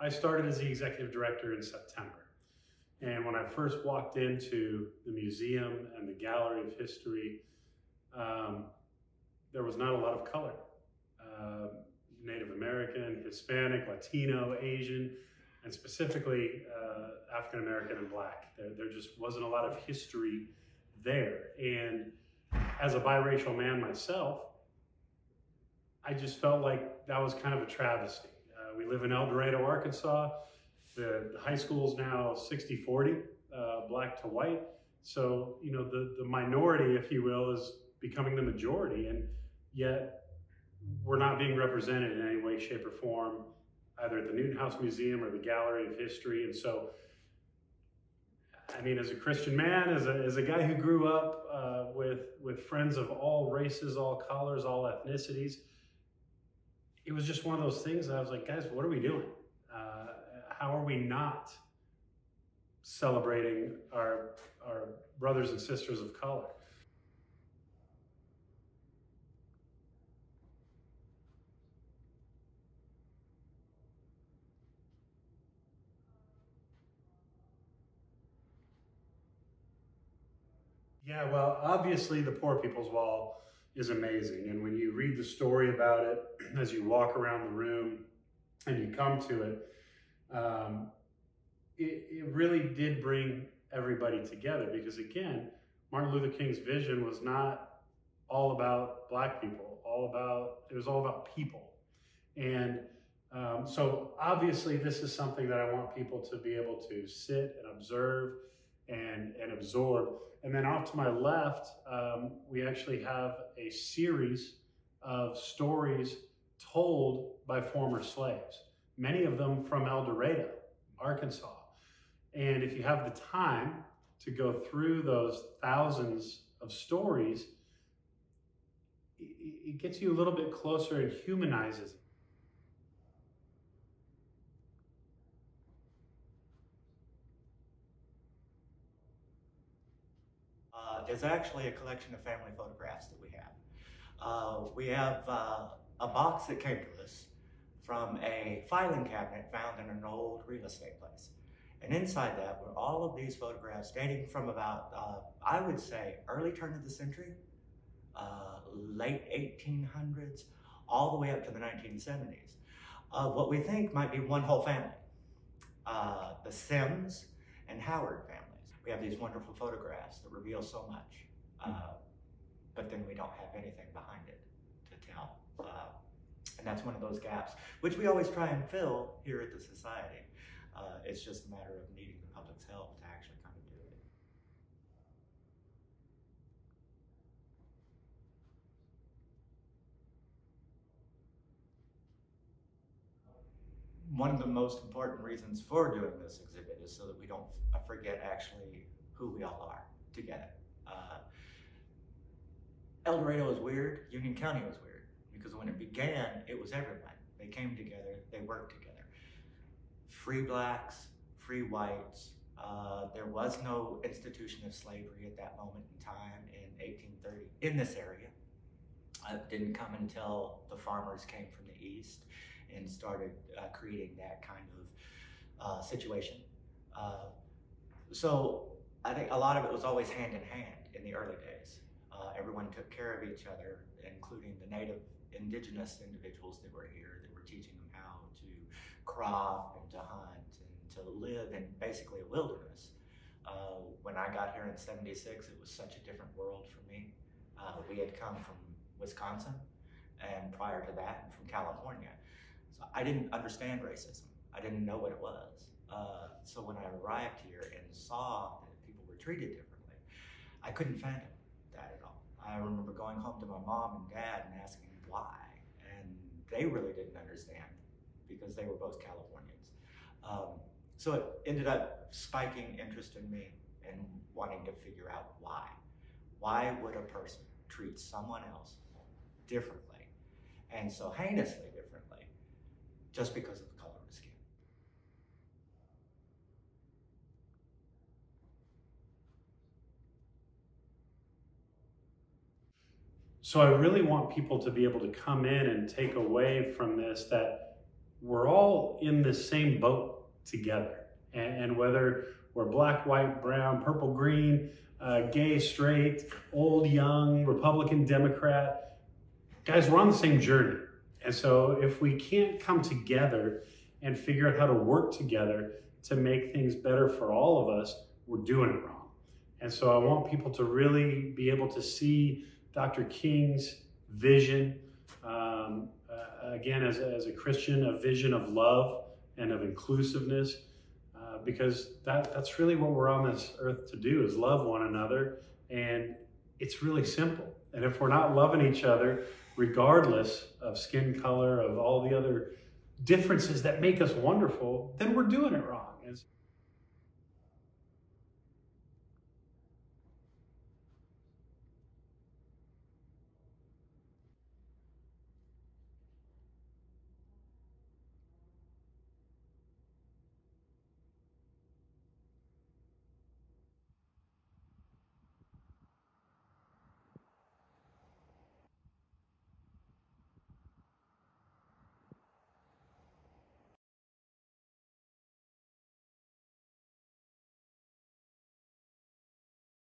I started as the executive director in September. And when I first walked into the museum and the gallery of history, there was not a lot of color. Native American, Hispanic, Latino, Asian, and specifically African American and Black. There just wasn't a lot of history there. And as a biracial man myself, I just felt like that was kind of a travesty. We live in El Dorado, Arkansas. The high school is now 60-40, Black to white. So, you know, the minority, if you will, is becoming the majority, and yet we're not being represented in any way, shape, or form, either at the Newton House Museum or the Gallery of History. And so, I mean, as a Christian man, as a guy who grew up with friends of all races, all colors, all ethnicities, it was just one of those things that I was like, guys, what are we doing? How are we not celebrating our brothers and sisters of color? Yeah, well, obviously the Poor People's Wall is amazing. And when you read the story about it, as you walk around the room and you come to it, it really did bring everybody together, because again, Martin Luther King's vision was not all about Black people, it was all about people. And so obviously this is something that I want people to be able to sit and observe and absorb. And then off to my left, we actually have a series of stories told by former slaves, many of them from El Dorado, Arkansas. And if you have the time to go through those thousands of stories, it gets you a little bit closer and humanizes it. Is actually a collection of family photographs that we have. We have a box that came to us from a filing cabinet found in an old real estate place. And inside that were all of these photographs dating from about, I would say, early turn of the century, late 1800s, all the way up to the 1970s, of what we think might be one whole family, the Sims and Howard families. We have these wonderful photographs that reveal so much, but then we don't have anything behind it to tell. And that's one of those gaps, which we always try and fill here at the Society. It's just a matter of needing the public's help to actually kind of do it. One of the most important reasons for doing this exhibit is so that we don't forget actually who we all are together. El Dorado is weird, Union County was weird, because when it began, it was everyone. They came together, they worked together. Free Blacks, free whites. There was no institution of slavery at that moment in time in 1830 in this area. It didn't come until the farmers came from the east and started creating that kind of situation. So I think a lot of it was always hand in hand in the early days. Everyone took care of each other, including the native indigenous individuals that were here, that were teaching them how to crop and to hunt and to live in basically a wilderness. When I got here in '76, it was such a different world for me. We had come from Wisconsin, and prior to that, from California. So I didn't understand racism. I didn't know what it was. So when I arrived here and saw that people were treated differently, I couldn't fathom that at all. I remember going home to my mom and dad and asking why, and they really didn't understand because they were both Californians. So it ended up spiking interest in me and wanting to figure out why. Why would a person treat someone else differently, and so heinously differently, just because of the color of his skin? So I really want people to be able to come in and take away from this that we're all in this same boat together. And whether we're black, white, brown, purple, green, gay, straight, old, young, Republican, Democrat, guys, we're on the same journey. And so if we can't come together and figure out how to work together to make things better for all of us, we're doing it wrong. And so I want people to really be able to see Dr. King's vision, again, as a Christian, a vision of love and of inclusiveness, because that's really what we're on this earth to do, is love one another. And it's really simple. And if we're not loving each other, regardless of skin color, of all the other differences that make us wonderful, then we're doing it wrong.